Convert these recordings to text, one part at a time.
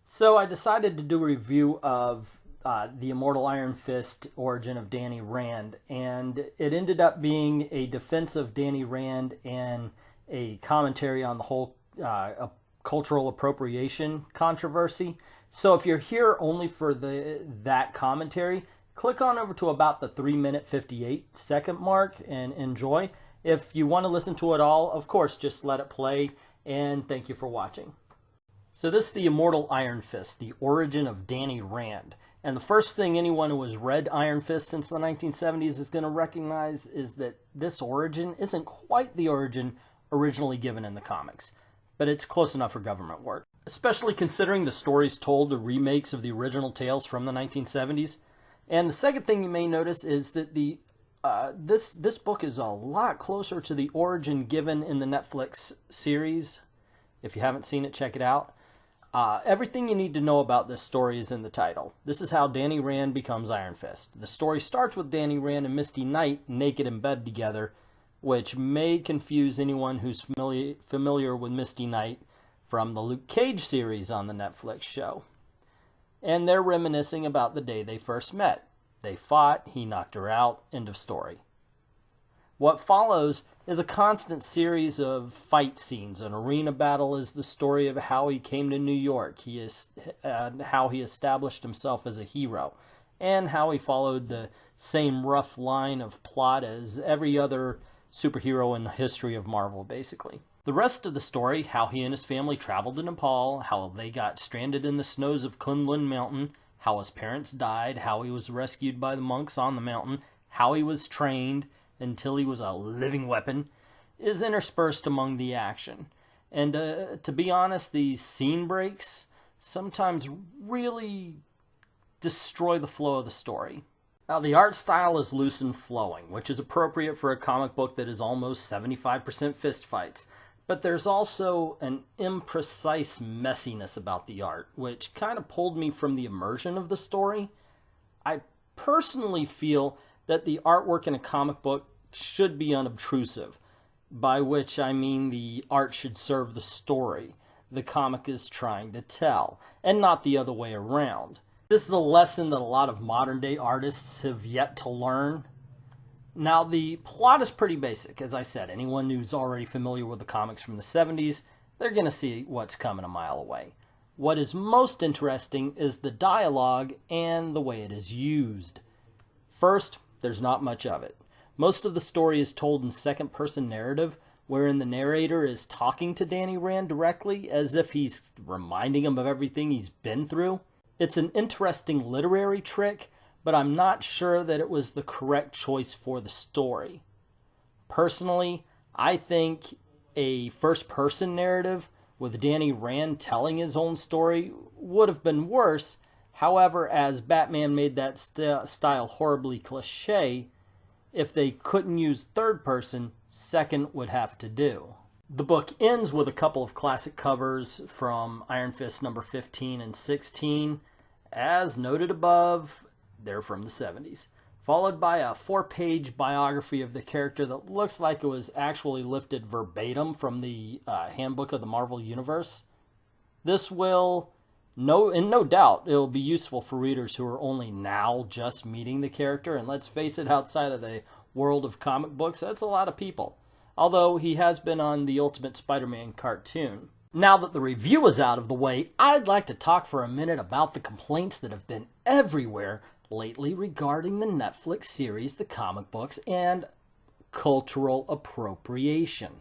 So I decided to do a review of the Immortal Iron Fist origin of Danny Rand, and it ended up being a defense of Danny Rand and a commentary on the whole cultural appropriation controversy. So if you're here only for that commentary, click on over to about the 3-minute 58-second mark and enjoy. If you want to listen to it all, of course, just let it play, and thank you for watching. So this is the Immortal Iron Fist, the origin of Danny Rand. And the first thing anyone who has read Iron Fist since the 1970s is going to recognize is that this origin isn't quite the origin originally given in the comics, but it's close enough for government work. Especially considering the stories told are remakes of the original tales from the 1970s. And the second thing you may notice is that this book is a lot closer to the origin given in the Netflix series. If you haven't seen it, check it out. Everything you need to know about this story is in the title. This is how Danny Rand becomes Iron Fist. The story starts with Danny Rand and Misty Knight naked in bed together, which may confuse anyone who's familiar with Misty Knight from the Luke Cage series on the Netflix show. And they're reminiscing about the day they first met. They fought, he knocked her out, end of story. What follows is a constant series of fight scenes. An arena battle is the story of how he came to New York, how he established himself as a hero, and how he followed the same rough line of plot as every other superhero in the history of Marvel, basically. The rest of the story, how he and his family traveled to Nepal, how they got stranded in the snows of Kunlun Mountain, how his parents died, how he was rescued by the monks on the mountain, how he was trained until he was a living weapon, is interspersed among the action. And to be honest, these scene breaks sometimes really destroy the flow of the story. Now, the art style is loose and flowing, which is appropriate for a comic book that is almost 75% fist fights. But there's also an imprecise messiness about the art, which kind of pulled me from the immersion of the story. I personally feel that the artwork in a comic book should be unobtrusive, by which I mean the art should serve the story the comic is trying to tell, and not the other way around. This is a lesson that a lot of modern-day artists have yet to learn. Now, the plot is pretty basic. As I said, anyone who's already familiar with the comics from the 70s, they're going to see what's coming a mile away. What is most interesting is the dialogue and the way it is used. First, there's not much of it. Most of the story is told in second-person narrative, wherein the narrator is talking to Danny Rand directly, as if he's reminding him of everything he's been through. It's an interesting literary trick, but I'm not sure that it was the correct choice for the story. Personally, I think a first-person narrative with Danny Rand telling his own story would have been worse. However, as Batman made that style horribly cliché, if they couldn't use third person, second would have to do. The book ends with a couple of classic covers from Iron Fist number 15 and 16. As noted above, they're from the 70s. Followed by a 4-page biography of the character that looks like it was actually lifted verbatim from the handbook of the Marvel Universe. This will, no doubt, it'll be useful for readers who are only now just meeting the character. And let's face it, outside of the world of comic books, that's a lot of people. Although he has been on the Ultimate Spider-Man cartoon. Now that the review is out of the way, I'd like to talk for a minute about the complaints that have been everywhere lately regarding the Netflix series, the comic books, and cultural appropriation.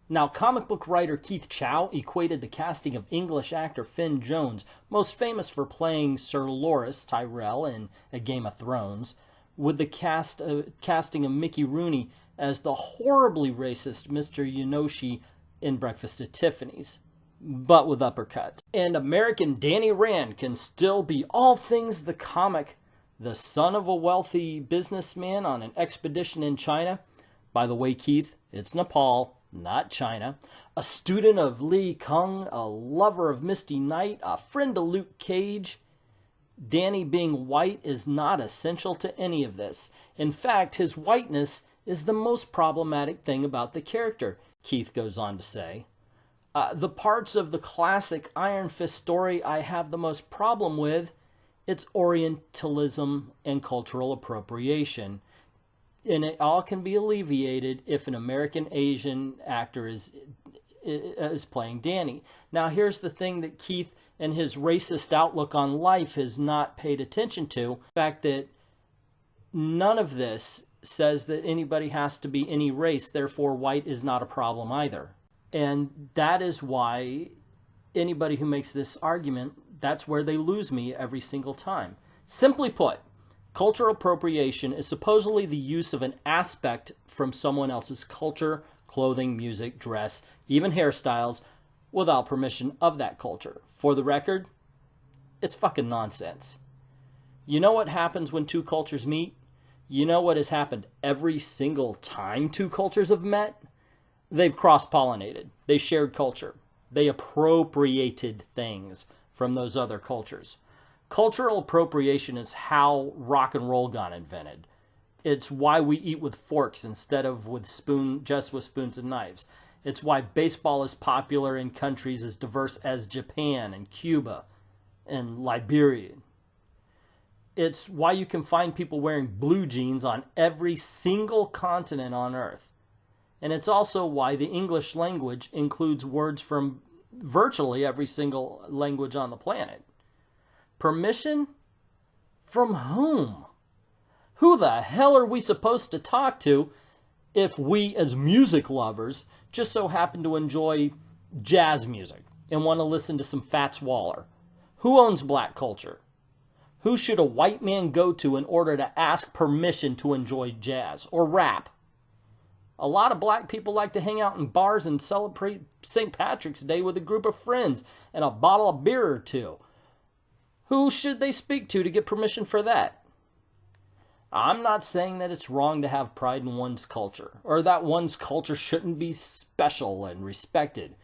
Now, comic book writer Keith Chow equated the casting of English actor Finn Jones, most famous for playing Sir Loras Tyrell in A Game of Thrones, with the casting of Mickey Rooney as the horribly racist Mr. Yanoshi in Breakfast at Tiffany's, but with uppercuts. And American Danny Rand can still be all things the comic, the son of a wealthy businessman on an expedition in China. By the way, Keith, it's Nepal, not China. A student of Lee Kung, a lover of Misty Knight, a friend to Luke Cage. Danny being white is not essential to any of this. In fact, his whiteness is the most problematic thing about the character, Keith goes on to say. The parts of the classic Iron Fist story I have the most problem with, it's Orientalism and cultural appropriation. And it all can be alleviated if an American Asian actor is playing Danny. Now, here's the thing that Keith and his racist outlook on life has not paid attention to. The fact that none of this says that anybody has to be any race, therefore white is not a problem either. And that is why anybody who makes this argument, that's where they lose me every single time. Simply put, cultural appropriation is supposedly the use of an aspect from someone else's culture, clothing, music, dress, even hairstyles, without permission of that culture. For the record, it's fucking nonsense. You know what happens when two cultures meet? You know what has happened every single time two cultures have met? They've cross-pollinated. They shared culture. They appropriated things from those other cultures. Cultural appropriation is how rock and roll got invented. It's why we eat with forks instead of with just with spoons and knives. It's why baseball is popular in countries as diverse as Japan and Cuba and Liberia. It's why you can find people wearing blue jeans on every single continent on Earth. And it's also why the English language includes words from virtually every single language on the planet. Permission? From whom? Who the hell are we supposed to talk to if we, as music lovers, just so happen to enjoy jazz music and want to listen to some Fats Waller? Who owns black culture? Who should a white man go to in order to ask permission to enjoy jazz or rap? A lot of black people like to hang out in bars and celebrate St. Patrick's Day with a group of friends and a bottle of beer or two. Who should they speak to get permission for that? I'm not saying that it's wrong to have pride in one's culture, or that one's culture shouldn't be special and respected.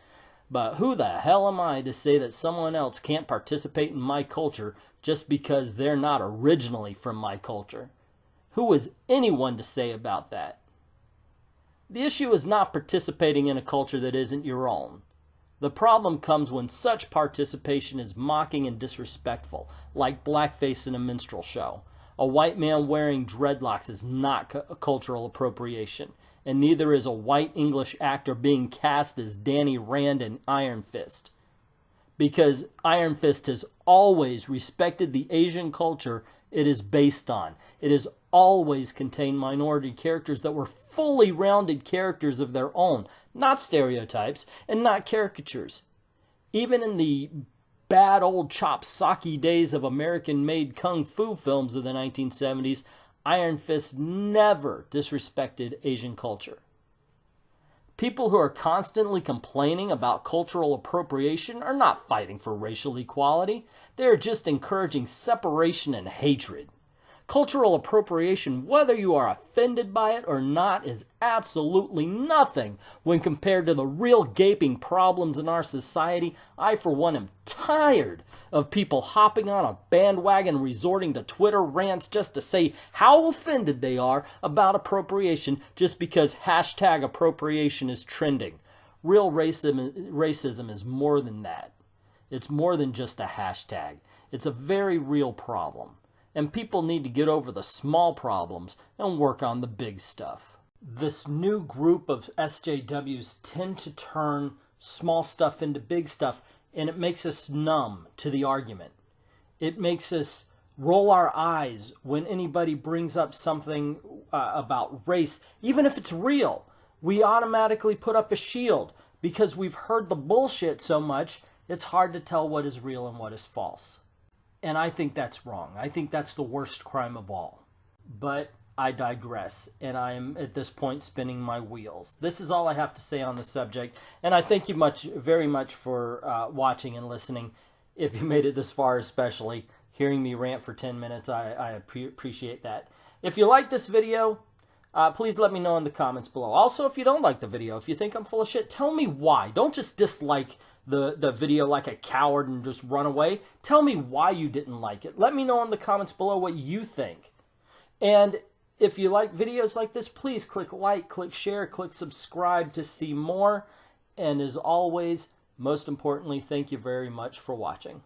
But who the hell am I to say that someone else can't participate in my culture just because they're not originally from my culture? Who is anyone to say about that? The issue is not participating in a culture that isn't your own. The problem comes when such participation is mocking and disrespectful, like blackface in a minstrel show. A white man wearing dreadlocks is not cultural appropriation, and neither is a white English actor being cast as Danny Rand in Iron Fist. Because Iron Fist has always respected the Asian culture it is based on. It has always contained minority characters that were fully rounded characters of their own, not stereotypes and not caricatures. Even in the bad old chop socky days of American-made kung fu films of the 1970s, Iron Fist never disrespected Asian culture. People who are constantly complaining about cultural appropriation are not fighting for racial equality. They are just encouraging separation and hatred. Cultural appropriation, whether you are offended by it or not, is absolutely nothing when compared to the real gaping problems in our society. I, for one, am tired of people hopping on a bandwagon, resorting to Twitter rants just to say how offended they are about appropriation just because hashtag appropriation is trending. Real racism is more than that. It's more than just a hashtag. It's a very real problem. And people need to get over the small problems and work on the big stuff. This new group of SJWs tend to turn small stuff into big stuff, and it makes us numb to the argument. It makes us roll our eyes when anybody brings up something about race, even if it's real. We automatically put up a shield because we've heard the bullshit so much, it's hard to tell what is real and what is false. And I think that's wrong. I think that's the worst crime of all. But I digress, and I am at this point spinning my wheels. This is all I have to say on the subject, and I thank you very much for watching and listening. If you made it this far, especially hearing me rant for 10 minutes, I appreciate that. If you like this video, please let me know in the comments below. Also, if you don't like the video, if you think I'm full of shit, tell me why. Don't just dislike the video like a coward and just run away. Tell me why you didn't like it. Let me know in the comments below what you think. And if you like videos like this, please click like, click share, click subscribe to see more. And as always, Most importantly, thank you very much for watching.